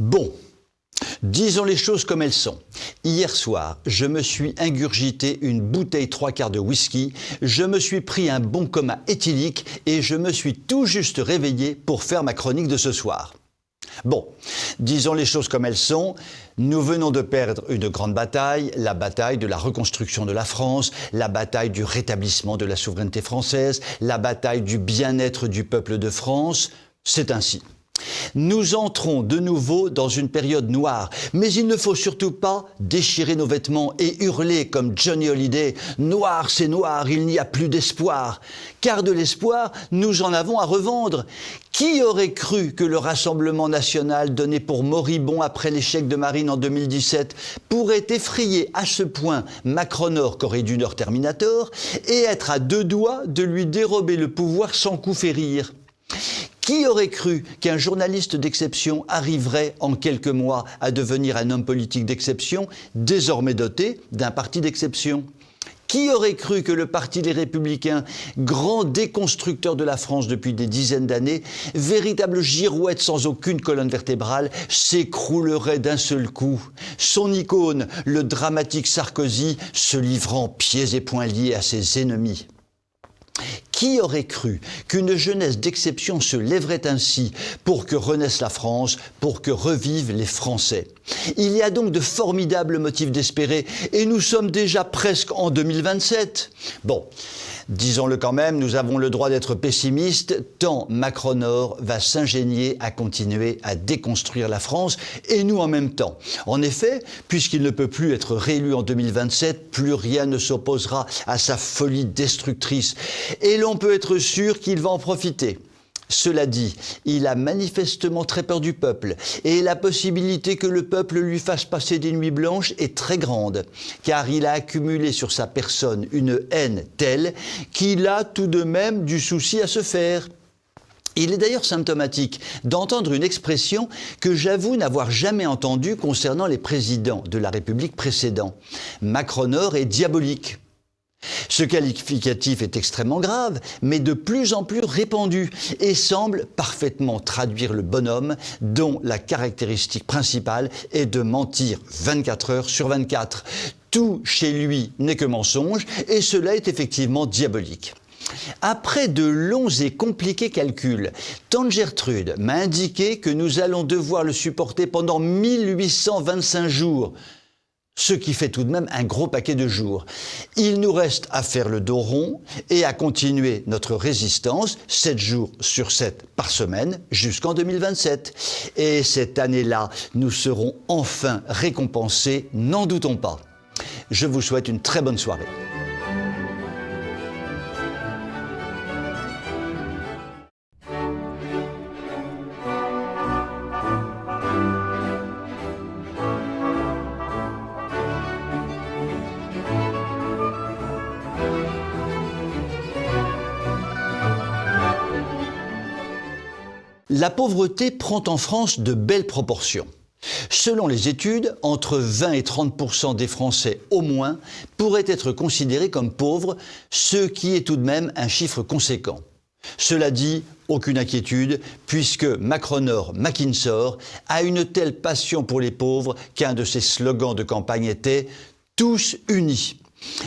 Bon, disons les choses comme elles sont. Hier soir, je me suis ingurgité une bouteille 3/4 de whisky, je me suis pris un bon coma éthylique et je me suis tout juste réveillé pour faire ma chronique de ce soir. Bon, disons les choses comme elles sont. Nous venons de perdre une grande bataille, la bataille de la reconstruction de la France, la bataille du rétablissement de la souveraineté française, la bataille du bien-être du peuple de France. C'est ainsi. Nous entrons de nouveau dans une période noire, mais il ne faut surtout pas déchirer nos vêtements et hurler comme Johnny Hallyday « Noir, c'est noir, il n'y a plus d'espoir ». Car de l'espoir, nous en avons à revendre. Qui aurait cru que le Rassemblement national donné pour moribond après l'échec de Marine en 2017 pourrait effrayer à ce point Macron-Nord, Corée du Nord Terminator, et être à deux doigts de lui dérober le pouvoir sans coup férir ? Qui aurait cru qu'un journaliste d'exception arriverait en quelques mois à devenir un homme politique d'exception, désormais doté d'un parti d'exception ? Qui aurait cru que le Parti des Républicains, grand déconstructeur de la France depuis des dizaines d'années, véritable girouette sans aucune colonne vertébrale, s'écroulerait d'un seul coup? Son icône, le dramatique Sarkozy, se livrant pieds et poings liés à ses ennemis. Qui aurait cru qu'une jeunesse d'exception se lèverait ainsi pour que renaisse la France, pour que revivent les Français? Il y a donc de formidables motifs d'espérer et nous sommes déjà presque en 2027. Bon, disons-le quand même, nous avons le droit d'être pessimistes tant Macron-Nord va s'ingénier à continuer à déconstruire la France et nous en même temps. En effet, puisqu'il ne peut plus être réélu en 2027, plus rien ne s'opposera à sa folie destructrice et l'on peut être sûr qu'il va en profiter. Cela dit, il a manifestement très peur du peuple et la possibilité que le peuple lui fasse passer des nuits blanches est très grande, car il a accumulé sur sa personne une haine telle qu'il a tout de même du souci à se faire. Il est d'ailleurs symptomatique d'entendre une expression que j'avoue n'avoir jamais entendue concernant les présidents de la République précédents. Macron-Nord est diabolique. Ce qualificatif est extrêmement grave, mais de plus en plus répandu et semble parfaitement traduire le bonhomme dont la caractéristique principale est de mentir 24 heures sur 24. Tout chez lui n'est que mensonge et cela est effectivement diabolique. Après de longs et compliqués calculs, tante Gertrude m'a indiqué que nous allons devoir le supporter pendant 1825 jours. Ce qui fait tout de même un gros paquet de jours. Il nous reste à faire le dos rond et à continuer notre résistance 7 jours sur 7 par semaine jusqu'en 2027. Et cette année-là, nous serons enfin récompensés, n'en doutons pas. Je vous souhaite une très bonne soirée. La pauvreté prend en France de belles proportions. Selon les études, entre 20 et 30% des Français au moins pourraient être considérés comme pauvres, ce qui est tout de même un chiffre conséquent. Cela dit, aucune inquiétude, puisque Macron-Nord Mackinsor a une telle passion pour les pauvres qu'un de ses slogans de campagne était « Tous unis ».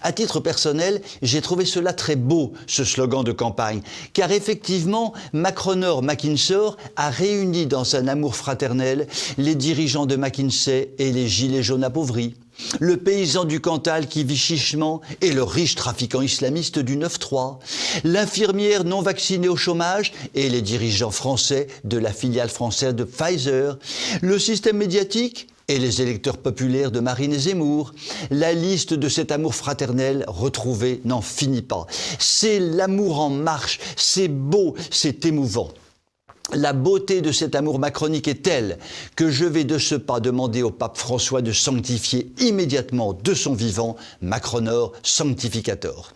À titre personnel, j'ai trouvé cela très beau, ce slogan de campagne, car effectivement, Macron-Nord Mackinsor a réuni dans un amour fraternel les dirigeants de McKinsey et les gilets jaunes appauvris, le paysan du Cantal qui vit chichement et le riche trafiquant islamiste du 9-3, l'infirmière non vaccinée au chômage et les dirigeants français de la filiale française de Pfizer, le système médiatique et les électeurs populaires de Marine et Zemmour. La liste de cet amour fraternel retrouvé n'en finit pas. C'est l'amour en marche, c'est beau, c'est émouvant. La beauté de cet amour macronique est telle que je vais de ce pas demander au pape François de sanctifier immédiatement de son vivant Macron-Nord Sanctificator.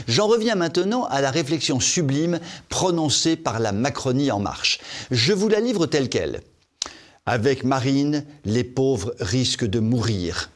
J'en reviens maintenant à la réflexion sublime prononcée par la Macronie en marche. Je vous la livre telle qu'elle. Avec Marine, les pauvres risquent de mourir.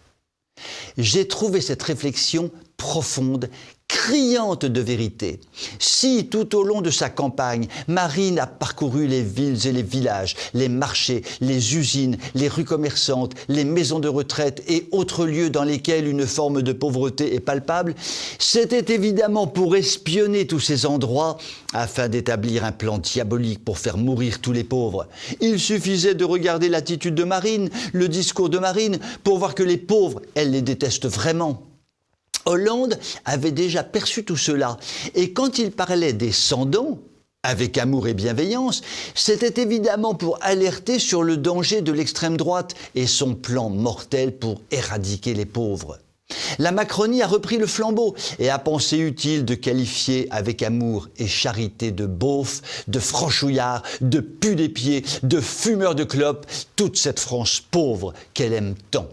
J'ai trouvé cette réflexion profonde, criante de vérité. Si, tout au long de sa campagne, Marine a parcouru les villes et les villages, les marchés, les usines, les rues commerçantes, les maisons de retraite et autres lieux dans lesquels une forme de pauvreté est palpable, c'était évidemment pour espionner tous ces endroits afin d'établir un plan diabolique pour faire mourir tous les pauvres. Il suffisait de regarder l'attitude de Marine, le discours de Marine, pour voir que les pauvres, elle les déteste vraiment. Hollande avait déjà perçu tout cela, et quand il parlait des sans-dents, avec amour et bienveillance, c'était évidemment pour alerter sur le danger de l'extrême droite et son plan mortel pour éradiquer les pauvres. La Macronie a repris le flambeau et a pensé utile de qualifier avec amour et charité de beaufs, de franchouillards, de pu-des-pieds, de fumeurs de clopes, toute cette France pauvre qu'elle aime tant.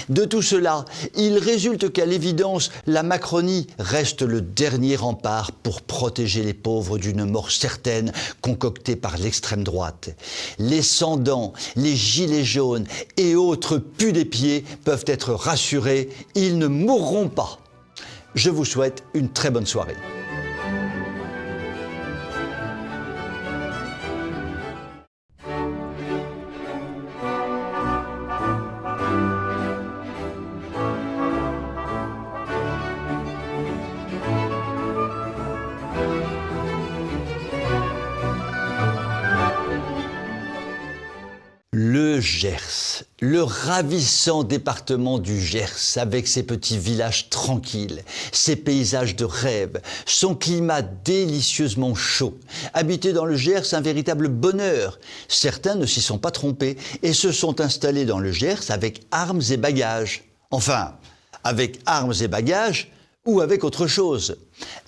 De tout cela, il résulte qu'à l'évidence, la Macronie reste le dernier rempart pour protéger les pauvres d'une mort certaine concoctée par l'extrême droite. Les sans-dents, les gilets jaunes et autres pu-des-pieds peuvent être rassurés, ils ne mourront pas. Je vous souhaite une très bonne soirée. Le Gers, le ravissant département du Gers, avec ses petits villages tranquilles, ses paysages de rêve, son climat délicieusement chaud. Habiter dans le Gers, un véritable bonheur. Certains ne s'y sont pas trompés et se sont installés dans le Gers avec armes et bagages. Enfin, avec armes et bagages, ou avec autre chose.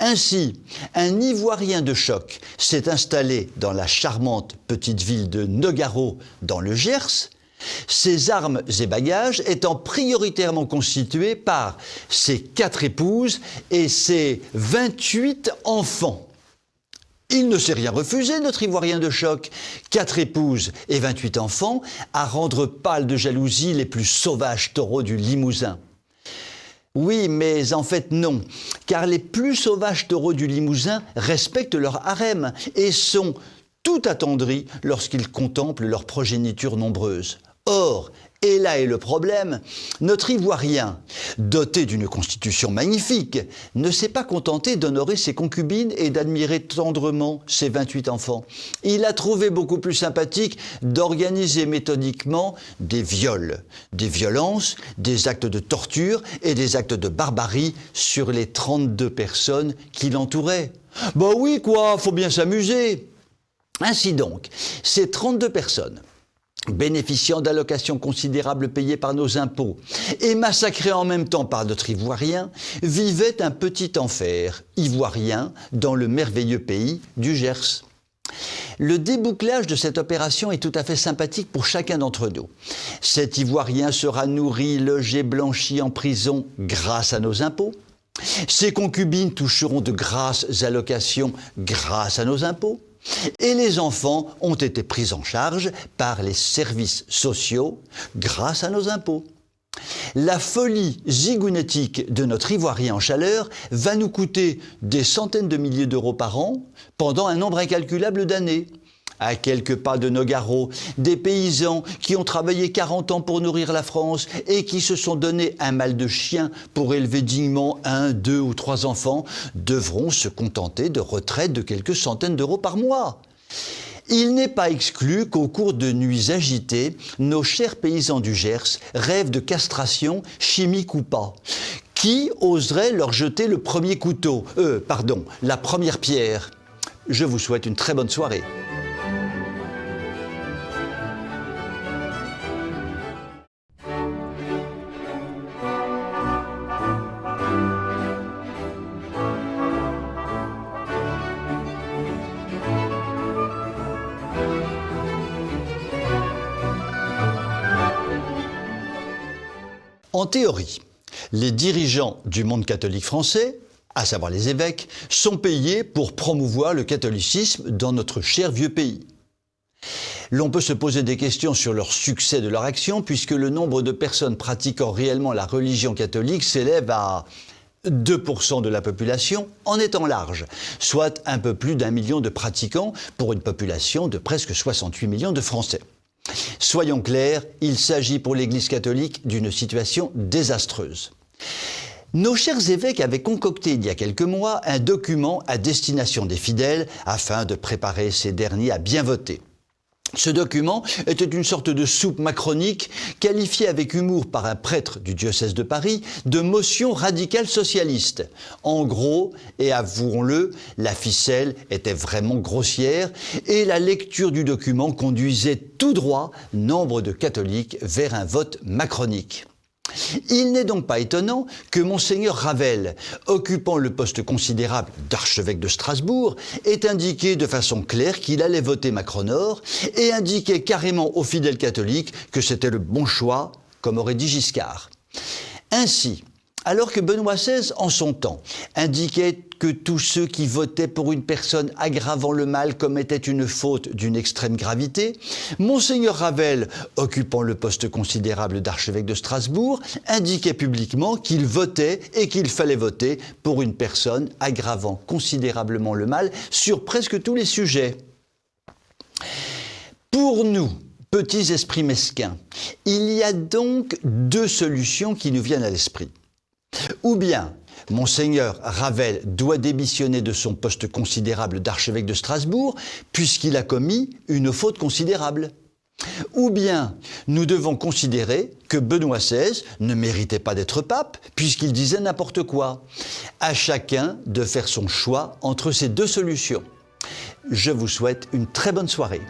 Ainsi, un Ivoirien de choc s'est installé dans la charmante petite ville de Nogaro, dans le Gers, ses armes et bagages étant prioritairement constitués par ses 4 épouses et ses 28 enfants. Il ne s'est rien refusé, notre Ivoirien de choc. 4 épouses et 28 enfants, à rendre pâles de jalousie les plus sauvages taureaux du Limousin. Oui, mais en fait non, car les plus sauvages taureaux du Limousin respectent leur harem et sont tout attendris lorsqu'ils contemplent leur progéniture nombreuse. Or, et là est le problème, notre Ivoirien, doté d'une constitution magnifique, ne s'est pas contenté d'honorer ses concubines et d'admirer tendrement ses 28 enfants. Il a trouvé beaucoup plus sympathique d'organiser méthodiquement des viols, des violences, des actes de torture et des actes de barbarie sur les 32 personnes qui l'entouraient. Bah oui quoi, faut bien s'amuser. Ainsi donc, ces 32 personnes, bénéficiant d'allocations considérables payées par nos impôts et massacrés en même temps par notre Ivoirien, vivaient un petit enfer ivoirien dans le merveilleux pays du Gers. Le débouclage de cette opération est tout à fait sympathique pour chacun d'entre nous. Cet Ivoirien sera nourri, logé, blanchi en prison grâce à nos impôts. Ses concubines toucheront de grasses allocations grâce à nos impôts. Et les enfants ont été pris en charge par les services sociaux grâce à nos impôts. La folie zigounétique de notre Ivoirien en chaleur va nous coûter des centaines de milliers d'euros par an pendant un nombre incalculable d'années. À quelques pas de Nogaro, des paysans qui ont travaillé 40 ans pour nourrir la France et qui se sont donné un mal de chien pour élever dignement 1, 2 ou 3 enfants devront se contenter de retraites de quelques centaines d'euros par mois. Il n'est pas exclu qu'au cours de nuits agitées, nos chers paysans du Gers rêvent de castration, chimique ou pas. Qui oserait leur jeter le premier couteau, la première pierre? Je vous souhaite une très bonne soirée. En théorie, les dirigeants du monde catholique français, à savoir les évêques, sont payés pour promouvoir le catholicisme dans notre cher vieux pays. L'on peut se poser des questions sur leur succès de leur action, puisque le nombre de personnes pratiquant réellement la religion catholique s'élève à 2% de la population en étant large, soit un peu plus d'1 million de pratiquants pour une population de presque 68 millions de Français. Soyons clairs, il s'agit pour l'Église catholique d'une situation désastreuse. Nos chers évêques avaient concocté il y a quelques mois un document à destination des fidèles afin de préparer ces derniers à bien voter. Ce document était une sorte de soupe macronique qualifiée avec humour par un prêtre du diocèse de Paris de motion radicale socialiste. En gros, et avouons-le, la ficelle était vraiment grossière et la lecture du document conduisait tout droit nombre de catholiques vers un vote macronique. Il n'est donc pas étonnant que Monseigneur Ravel, occupant le poste considérable d'archevêque de Strasbourg, ait indiqué de façon claire qu'il allait voter Macron-Nord et indiquait carrément aux fidèles catholiques que c'était le bon choix, comme aurait dit Giscard. Ainsi, alors que Benoît XVI, en son temps, indiquait que tous ceux qui votaient pour une personne aggravant le mal commettaient une faute d'une extrême gravité, Monseigneur Ravel, occupant le poste considérable d'archevêque de Strasbourg, indiquait publiquement qu'il votait et qu'il fallait voter pour une personne aggravant considérablement le mal sur presque tous les sujets. Pour nous, petits esprits mesquins, il y a donc deux solutions qui nous viennent à l'esprit. Ou bien, Monseigneur Ravel doit démissionner de son poste considérable d'archevêque de Strasbourg puisqu'il a commis une faute considérable. Ou bien, nous devons considérer que Benoît XVI ne méritait pas d'être pape puisqu'il disait n'importe quoi. À chacun de faire son choix entre ces deux solutions. Je vous souhaite une très bonne soirée.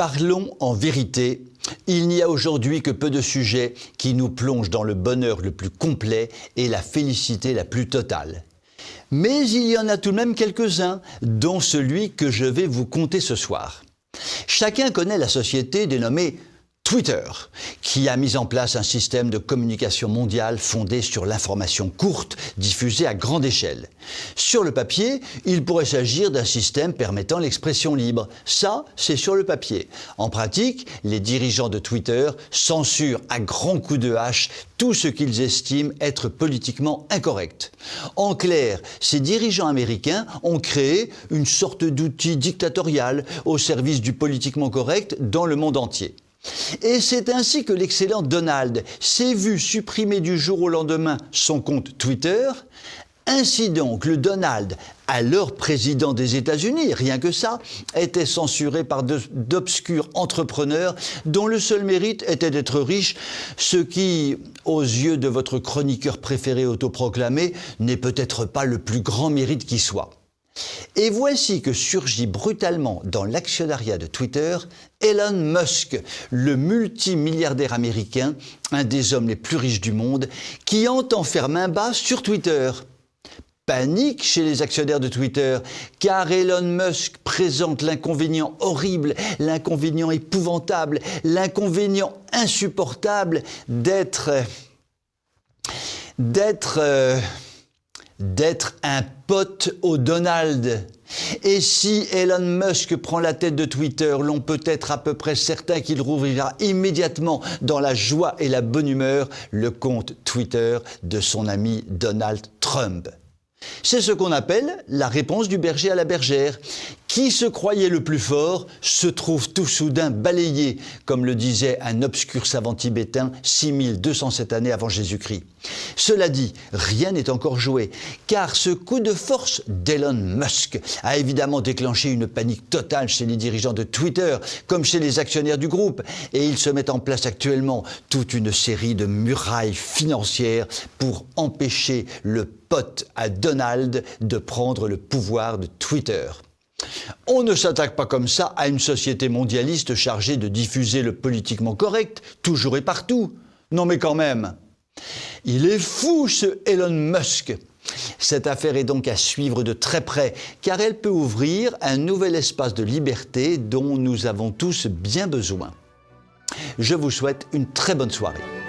Parlons en vérité, il n'y a aujourd'hui que peu de sujets qui nous plongent dans le bonheur le plus complet et la félicité la plus totale. Mais il y en a tout de même quelques-uns, dont celui que je vais vous conter ce soir. Chacun connaît la société dénommée Twitter, qui a mis en place un système de communication mondiale fondé sur l'information courte, diffusée à grande échelle. Sur le papier, il pourrait s'agir d'un système permettant l'expression libre. Ça, c'est sur le papier. En pratique, les dirigeants de Twitter censurent à grands coups de hache tout ce qu'ils estiment être politiquement incorrect. En clair, ces dirigeants américains ont créé une sorte d'outil dictatorial au service du politiquement correct dans le monde entier. Et c'est ainsi que l'excellent Donald s'est vu supprimer du jour au lendemain son compte Twitter. Ainsi donc, le Donald, alors président des États-Unis, rien que ça, était censuré par d'obscurs entrepreneurs dont le seul mérite était d'être riche, ce qui, aux yeux de votre chroniqueur préféré autoproclamé, n'est peut-être pas le plus grand mérite qui soit. Et voici que surgit brutalement dans l'actionnariat de Twitter Elon Musk, le multimilliardaire américain, un des hommes les plus riches du monde, qui entend faire main basse sur Twitter. Panique chez les actionnaires de Twitter, car Elon Musk présente l'inconvénient horrible, l'inconvénient épouvantable, l'inconvénient insupportable d'être un pote au Donald. Et si Elon Musk prend la tête de Twitter, l'on peut être à peu près certain qu'il rouvrira immédiatement dans la joie et la bonne humeur le compte Twitter de son ami Donald Trump. C'est ce qu'on appelle la réponse du berger à la bergère. Qui se croyait le plus fort se trouve tout soudain balayé, comme le disait un obscur savant tibétain 6207 années avant Jésus-Christ. Cela dit, rien n'est encore joué, car ce coup de force d'Elon Musk a évidemment déclenché une panique totale chez les dirigeants de Twitter, comme chez les actionnaires du groupe, et il se met en place actuellement toute une série de murailles financières pour empêcher le pote à Donald de prendre le pouvoir de Twitter. On ne s'attaque pas comme ça à une société mondialiste chargée de diffuser le politiquement correct, toujours et partout. Non mais quand même. Il est fou ce Elon Musk. Cette affaire est donc à suivre de très près, car elle peut ouvrir un nouvel espace de liberté dont nous avons tous bien besoin. Je vous souhaite une très bonne soirée.